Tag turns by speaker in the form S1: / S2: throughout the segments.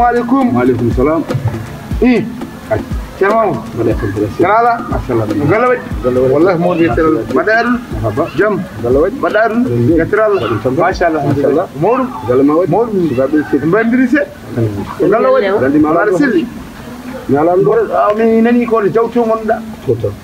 S1: عليكم.
S2: وعليكم السلام.
S1: إيه تمام. كنالا ما شاء الله. قلبت والله مو بيتر بدر جم بدر يترال ما شاء الله. ما شاء الله مور مور بندرسه قلبت ما رسلي نالان بور امي نني كو جوتو مندا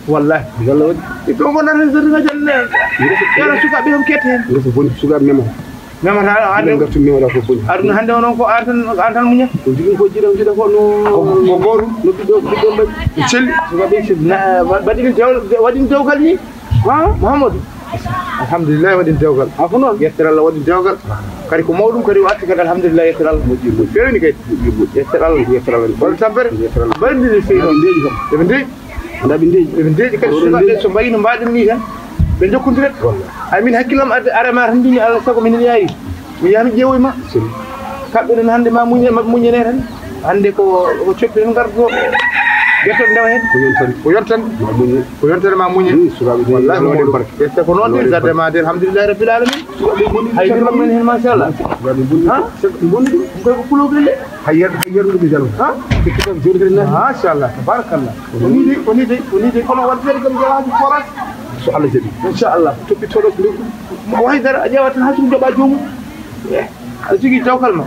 S1: والله قلبت تو كو نان زرنا جل يا سوكا بهم كيتين يوسف بون سوكا ميما هذا غاتو ميما لا فوفو ارنا هاندي اون كو انتان مونيا ko jigi ko jida ko no goru no bido mbaj celli suka be na badin wadin tawgal ni ha muhammadu alhamdulillah wadin tawgal afuno yettara la wadin tawgal kari ko mawdum kari watti kadi alhamdulillah yettara mo jibbo ferni kay yettara bol tampere bandi ni sey non deji kam be ndeji kadi suka be so bayino mbaden ni tan be jokkondiret ay min hakkilam arama handini ala sago min yayi mi yami jeewoy ma kabbe non hande ma muñene tan hande ko coppi en gardo getto ndewa hen ko yontan ma muñe subabe wallahi mo dem barke ette ko non dir gadde ma der alhamdulillah rabbil alamin hay dir men hen ma sha Allah ha bondi ko kulogele hayyer ngi jalo ha ko jodi na ma sha Allah tabarakallah oni de kono wadde gam jawaaji foras so Allah jadi inshallah toppi todo mo haydara ajawatan hasum joba jomu asigi tawkal ma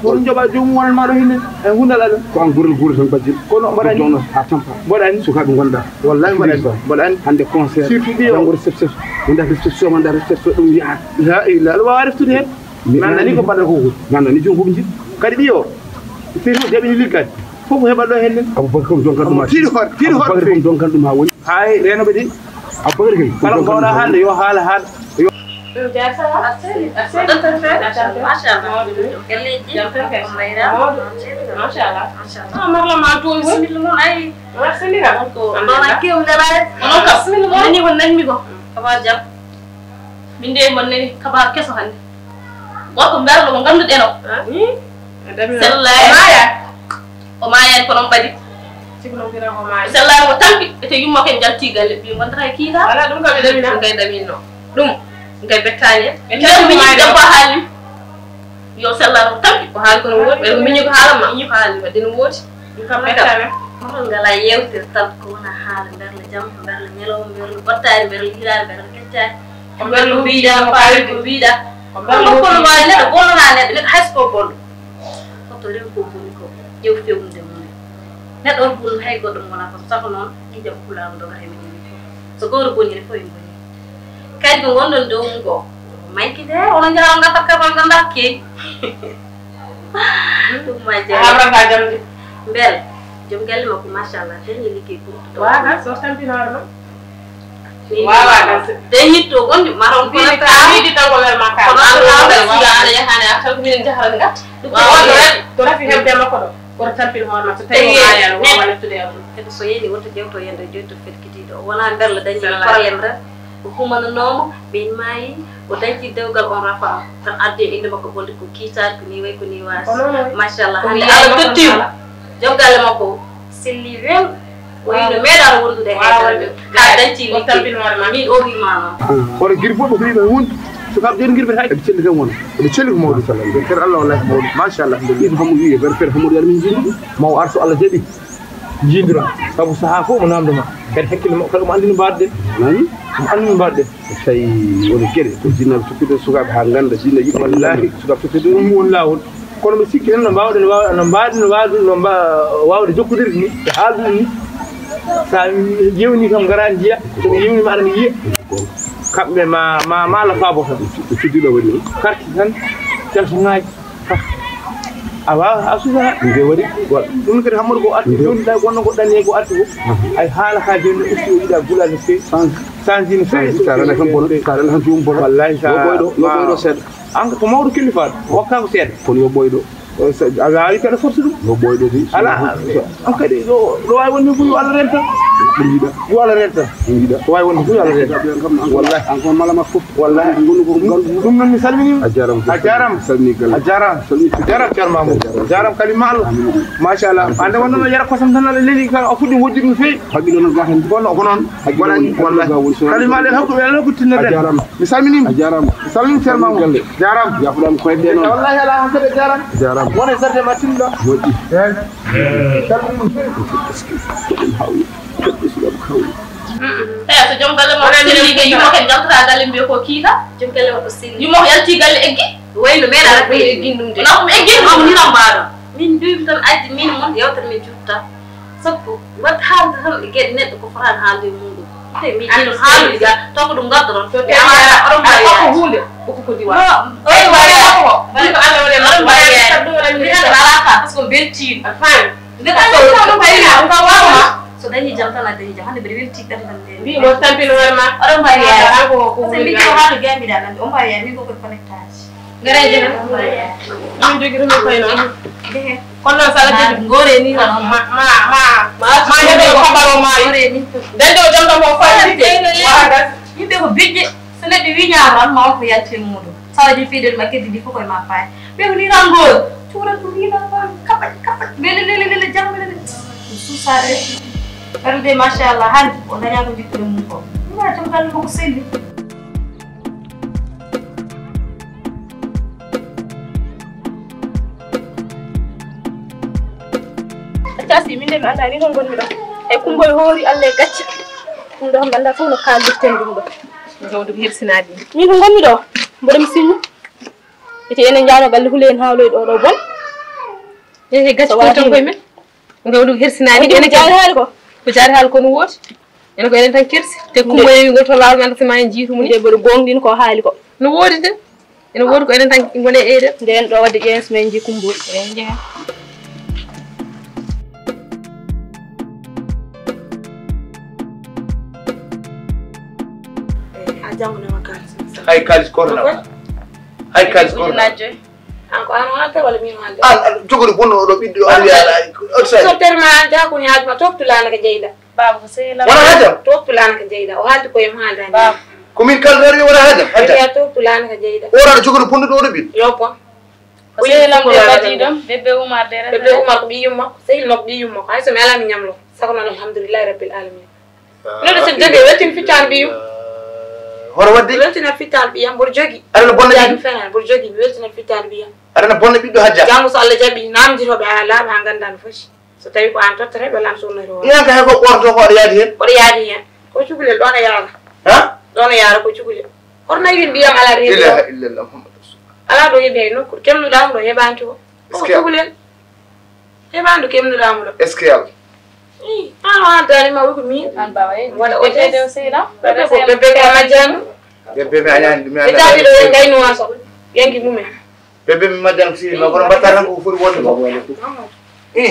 S1: ko joba jomu won ma do hinne e hundala ko an gurul tan bajji ko no mbaɗani jono ha tampa mbaɗani sukaɓe gonda wallahi mbaɗani hande concert jango reception wonda reception manda reception ɗum wi'a la ilaha illallah wa reftude hen nannani ko mbaɗata ko nannani joni koɓe jiɗ kadi ɓiyo firmo jaɓini liggade fof ko heɓat ɗo hen nen aboubacar jonkan ɗum aboubacar kom jonkan ɗum ha woni hay renoɓe ɗi aboubacar kay kala gowɗa hande yo haala
S3: Selalu tampi itu yumma ken jalti galle bi gonda kiida ala dum kam damina ngay damino dum ngay bettane mi dem ko haali yo selalu tampi ko haal ko wot be mi ñu ko haalama ñu haali ba dina woti kam bettane ko ngala yewte tan ko na haal berla jam berla ñelo berla battari berla hilal berla keccay ko berla biida faali ko biida ko berla ko wala ne do bono na ne be haspo bon ko to rew ko ko yew fewunde net on bul hay goddo mona ko sako non di jam kulam do gare mi so goro boni fo yimbo kadi ko wondon do ngo mayki de on jara ngata ka ban ganda ke dum ma je abra ka jam bel jom galle mako machallah dañi liggey ko waga so tampi norma waga dañi to gondi maron ko ta di tango ler makka ko ala ya hane ak tan min jahal ngat to rafi hebde mako do ko tampil horma so tawi ayal wala tudde am so yeli woto jewto yende jewto fetkitido wala berla dañi problème rek ko humana nomo be mayi ko dañi dewgal on rafa tan adde inde makko bolde ko kitar ko ni way ko ni was machallah hande ala tetti jogal mako selli rem wayno medal wondude he ka dañi ko tampil horma mi o wi mama ko gir fo ko wi won so kam den ngir be hay celli tan won be celli ko mawdu sallallahu alaihi wasallam Allah wallahi mawdu ma sha Allah be hamu yi be fer hamu yalla min jindi maw arsu Allah jabi jindira sabu saha ko mo namduma kadi hakkil mo kala mo andini badde nani mo andini badde tay woni gere ko jinal tukkude sukabe ha ganda jinna yi wallahi sukabe tukkude mo won lawol kono be sikki non bawde no mbaadi no wawde jokkudirde ni e haaldu ni sa yewni kam garani jiya to yewni ma arani yiya kambe ma la fabo tan tuddido woni carte tan telfonaaji awa asuba nge wari dum kadi hamor ko arti dum da gonno ko dane ko arti ko ay hala ha de usti ida gula ne fe sans din fe sarana kam bono sarana han jum bono wallahi sa boydo sed an ko mawdu kilifa wakka ko sed kon yo boydo aga ay kada force dum yo boydo di ala an kadi do way woni fu Allah renta
S1: wala reta way won ko wala reta wallahi an ko malama fuf wallahi dum non mi salmini ajaram salmi gal ajaram charmamu ajaram kalimal ma sha Allah ande wonno no yara ko sam tan leli ka afudi woddi fe habi don ga hen bonno ko non wallahi kalimal hakku wala ko tinna den mi salmini ajaram salmi charmamu ajaram ya fulan ko de non wallahi ala hamde ajaram wona sarde matinda wodi
S3: so jom galle mo sirri yu mo ken jamtata galle mbiyo ko kiita jom galle mo sirri yu mo yalti galle eggi wayno mena ara be eggi dum de na ko eggi am ni rambado min dubi tan addi min mon yewtan min jutta sappo wat haalde tan gede neddo ko faran haalde mudum te mi jino haalde ga to ko dum gaddo to te ara ko hunde ko diwa o wala ko bali ko alla wala non bari ni ala ka parce que belti fam ndeka ko bayina ko wawa so dañi jamtana dañi jam hande bari welti kadi tan de bi mo tampino warma odo bari ya ko se mi ko haalo gambi da nan on bari ya mi ko ko connectage gareje na mi jogi dum fayno de kono sala de ngore ni ma hebe ko baro ma ni dendo jamta mo faati waga yimbe ko bidje so neddo wi ñaaron ma ko yatti mudu sawaji fidel ma keddi di ko koy ma faay be ko ni rango tuura ko ni na kapat lele jambe susare Arde mashallah hande o daña ko jikko mum ko ma tam gal ko selli tasi min dem anda ni non gonmi do e kumboy hoori alle gacce dum do hamba anda fu no kaalirten dum do gawdu hirsinadi min ko gonmi do bodom sinnu ete enen jaano galle hulen hawloy do bon e gacce ko tan koy men gawdu hirsinadi enen jaano haali ko jari hal ko no woti en ko enen tan kirsi te kumboy wi goto laal nganta sama en jiitu mun de bodo gongdin ko haali ko no wodi de en wodi ko enen tan ngone eede den do wadde jens men ji kumboy en jeha ajamuna makalsi
S1: hay kalis korna hay kalis korna
S3: anko an wata wala mi malde
S1: jogori bonno do biddo ali ala
S3: so terma anta ko ni hadma toktulana ka jeyda baba ko seyla
S1: wala hada
S3: toktulana ka jeyda o halti ko yim handa baba
S1: ko min kal rari wala hada
S3: ya toktulana ka jeyda
S1: ora jogori bonno do biddo
S3: yo pon ko seyla mo badidom bebe umar dere bebe umar ko biyumma seyl nok biyumma ay so mi ala mi nyamlo sakon alhamdulillah rabbil alamin no de se joge wetin fitan biyum
S1: horo wadde
S3: weltina fital biyam bor jogi
S1: arana bonna
S3: biyam fena bor jogi weltina fital biyam
S1: arana bonna biddo hajja
S3: jamu so Allah jabi namjito be ala ba gandan foshi so tawi ko an tottare be lam sunna ro
S1: yanka hay ko qorto ko yaadi hen
S3: ko cugule dona yaara
S1: ha
S3: dona yaara ko cugule horna yin biyam ala reedo
S1: ilaha illa allah muhammad
S3: ala do yebe no ko kemnu dam do hebanto ko cugule hebandu kemnu dam do
S1: eskel
S3: ah dani ma wuko mi
S2: an baba
S3: wala o
S2: de seyna
S3: bebe ko bebe ka majan
S1: bebe mi anyandi mi
S3: anda tabi do ngay no waso yangi mume
S1: bebe mi majan si ma ko batar ko furi wonde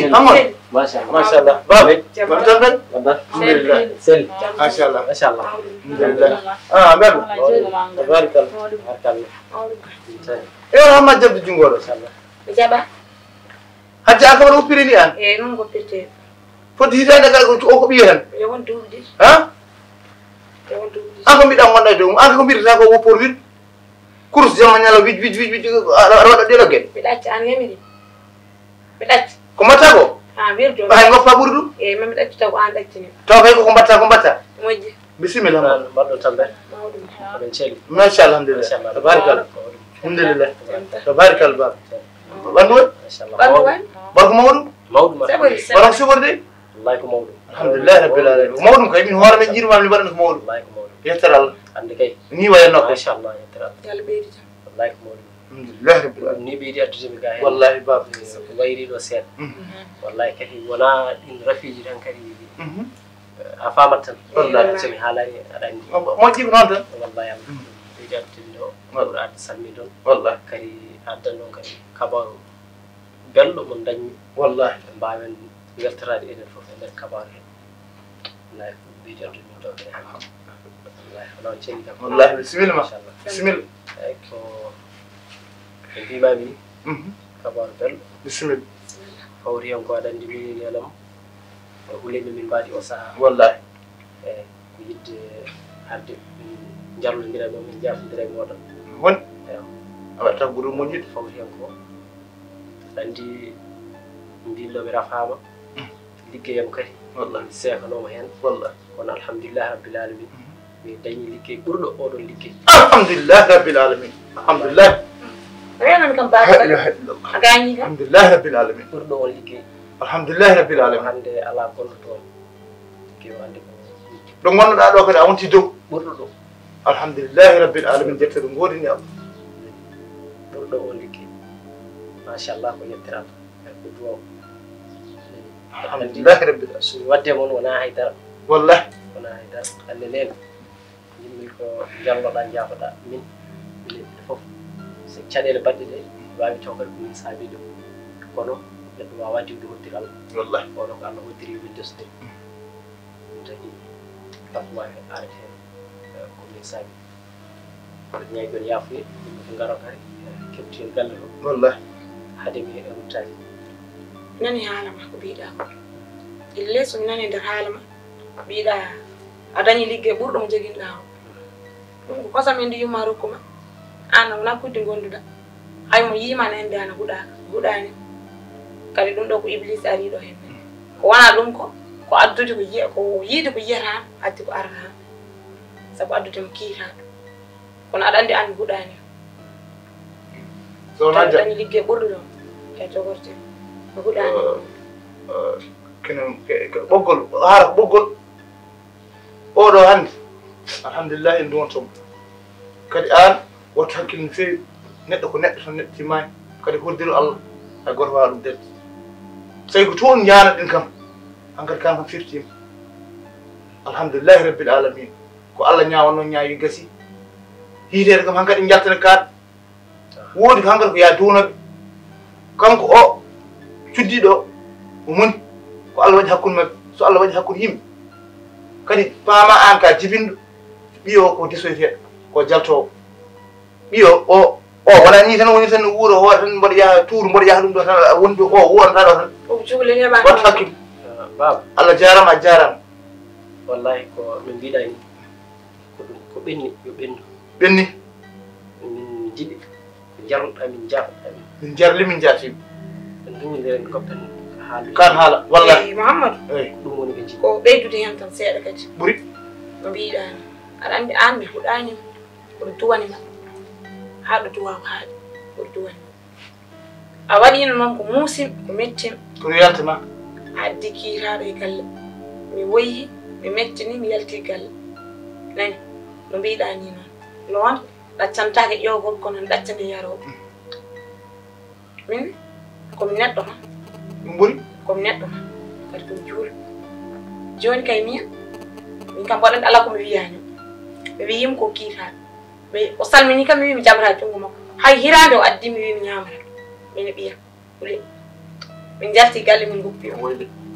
S1: amon mashallah babe tan alhamdulillah sel mashallah alhamdulillah babe tabarakallah hamma jabdi jungoro inshallah
S3: jaba
S1: hajja ka waro pirini an
S3: non ko pirte
S1: foti hitande gal ko ko biyen
S3: e won duudi
S1: ha
S3: e won duudi
S1: an ko mi dan wonda do an ko birta ko wopor wit course jama nyala wij rodo de logen
S3: bi dacc an yamiri bi dacc
S1: ko mata ko
S3: wirdo
S1: hay ngoppa burdu
S3: e mami dacc taw an daccini
S1: to kay ko mbatta
S3: moji
S1: bismillah
S4: baddo tambe
S3: mawdum
S4: ben celi
S1: mashallah alhamdulillah tabarakallah alhamdulillah tabarakallah bandu
S4: inshallah
S1: barko mawdum
S3: sabori
S1: barko suborde
S4: wallahi ko mawdum
S1: alhamdulillah rabbil alamin mawdum kay min hoore men jirma mi barno ko mawdum
S4: wallahi ko mawdum
S1: yetteral
S4: ande kay
S1: ni waya nokko
S4: inshallah yetteral
S3: yalla beedi
S4: wallahi ko mawdum
S1: alhamdulillah rabbil alamin
S4: ni beedi addude mi gaay
S1: wallahi bab
S4: wayri do set wallahi kadi wala din rafiji tan kadi a famatan wallahi semi halani adandi
S1: mo jib non tan
S4: wallahi am beedi addude do wala ad salmi don
S1: wallahi
S4: kadi addan don kadi kabaru bello mon dañi
S1: wallahi
S4: mbawen weltorade enen fof e nder kabaru hen wallahi beedi addude min do be wallahi non ceni kam
S1: wallahi bismillah bismillah
S4: ay ko en bimami kabaru bello
S1: bismillah
S4: fawri on ko adandi min elam hulemi min mbaɗi o sahaa
S1: wallahi
S4: eyi ko yidde arde jallodira ɗo min jafodira e moɗon
S1: won
S4: eyi
S1: a waɗata ɓuri moƴƴude
S4: fawti hen ko andi mbilloɓe rafama liggeyam kadi
S1: wallahi
S4: sekanoma hen
S1: wallahi
S4: kono alhamdulillah rabbil alamin mi dañi liggey ɓurɗo oɗon liggey
S1: alhamdulillah rabbil alamin alhamdulillah
S3: renan kam
S1: la
S3: baaka
S1: ilaha illallah
S3: a gañi kam
S1: alhamdulillah rabbil alamin
S4: ɓurɗo on liggey
S1: alhamdulillah rabbil alamin
S4: hande ala gonɗo toon liggey wande ko
S1: ɗo gonnoɗa ɗo kadi a wonti dow
S4: ɓurɗo ɗo
S1: alhamdulillahi rabbil alamin jettere godini am
S4: ɓurɗo on liggey machallah ko yettiral ko duwaw
S1: alhamdulillahi rabbil alamin
S4: somi wadde moon wona haydara
S1: wallahi
S4: wona haydara hande nden yimmi ko jalloɗa jaafoɗa min minen fof so caɗele baɗɗe ɗe wawi taw kadi komin saabi ɗum kono neɗɗo wawa diwde hoddiri allah
S1: wallahi
S4: oɗo ko allah hoddiri min desde ɗum tagi tan wawi arete hen komin saabi mbiɗa ñawi joni yaafuye yimɓe ko ngaro kadi keɓti hen galle to
S1: wallahi
S4: haade mi ruttaji
S3: nani haalama ko mbiɗa ko ille somi nani nder haalama mbiɗa a dañi liggey ɓurɗo mo joguinɗa o ɗum ko kosam en ndi yumma rokkuma an wona kudde gonduɗa hay mo yima na ende ana huɗaka huɗani kadi ɗum ɗo ko iblis ariɗo hen ko wona ɗum ko addude ko yiide ko yiyata addi ko arata saabu addude mo kiitaɗo kono aɗa andi an mi huɗani
S1: so
S3: tawi dañi liggey ɓurɗo ɗo e jogorte mi huɗani
S1: kene ɓoggol haara ko ɓoggol oɗo hande alhamdulillah en duwontomo kadi an wattu hakkille no feewi neɗɗo ko neɗɗo tan neɗɗo timmani kadi hoddiro allah hay goto wawa ɗum debde so tawi ko toon janaɗen kam hankkadi kan kam firtima alhamdulillahi rabbil alamin ko allah ñawanno ñaawi gasi hiitede kam hankkadi jaltane kaaɗe woodi ko hankkadi ko yaa duunaɓe kanko o cuddiɗo o moni ko allah waɗi hakkude mabɓe so allah waɗi hakkude yimɓe kadi paama an ka jibinɗo ɓiyo ko desoyteɗo ko jaltowo ɓiyo o wona ni tan woni tan wuuro hoore tan mboɗo yaha tuuru mboɗo yaha ɗum ɗo tan woni ɗo o wonata ɗo tan
S3: o cukalel heɓa
S1: wattu hakkille
S4: baba
S1: allah jarama a jarama
S4: wallahi ko min mbiɗa ni ko ɗum ko ɓenni yo ɓendu
S1: ɓenni
S4: min jiɗi ko jarnoɗa min jafoɗa min
S1: min jarli min jaatiɓe
S4: en duñideren goptan haalu
S1: kan haala wallahi
S3: eyi Mouhamadou
S1: eyi
S4: ɗum woni ɓe jiɗi
S3: ko ɓeydude hen tan seeɗa kadi
S1: ɓuuri
S3: no mbiɗani aɗa andi an mi huɗanima koɗo duwanima haɗo duwaw haaɗi koɗo duwanima a waɗino noon ko muusim ko mettim
S1: kono yaltama
S3: a addi kiitaɗo e galle mi woyi mi mettini mi yalti galle nani no mbiɗani noon noon ɗaccantake ƴewgol kono ɗaccande yaroɓe min komi neɗɗo ma
S1: ɗum ɓuuri
S3: komi neɗɗo ma kadi komi juula joni kay min kam waɗande ala komi wiyani mi wiyima ko kiitaɗo o salmini kam mi wi mi jaɓata junngo makko hay hirande o addi mi wi mi ñamata min e ɓiyam ɓuuri min jalti galle min goppi o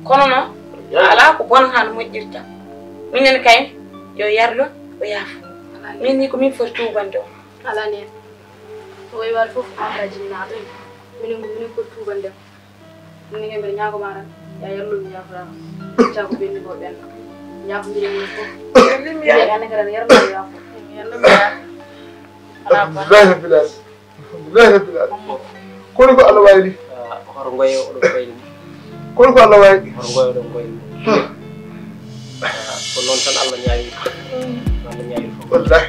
S3: kono noon ala ko bonata no moƴƴirta minen kayne yo yarlo o yaafo min ni ko min foti tubande o
S2: ala nen o way wal fof abrajinnaɗo minen foti tubande minen ke mbeɗa ñagoma tan ya yarlo mi yaafotama cako ɓenni ko ɓenna ñafodiri minen fof ane kadi yarlo o yaafo
S1: alhamdulillahi rabbil alamin alhamdulillahi rabbil alamin kono ko allah wawi ni
S4: horo ngoye oɗon goyni
S1: kono ko allah wawi
S4: horo ngoye oɗon goyni ko noon tan allah ñaawi fof
S1: wallahi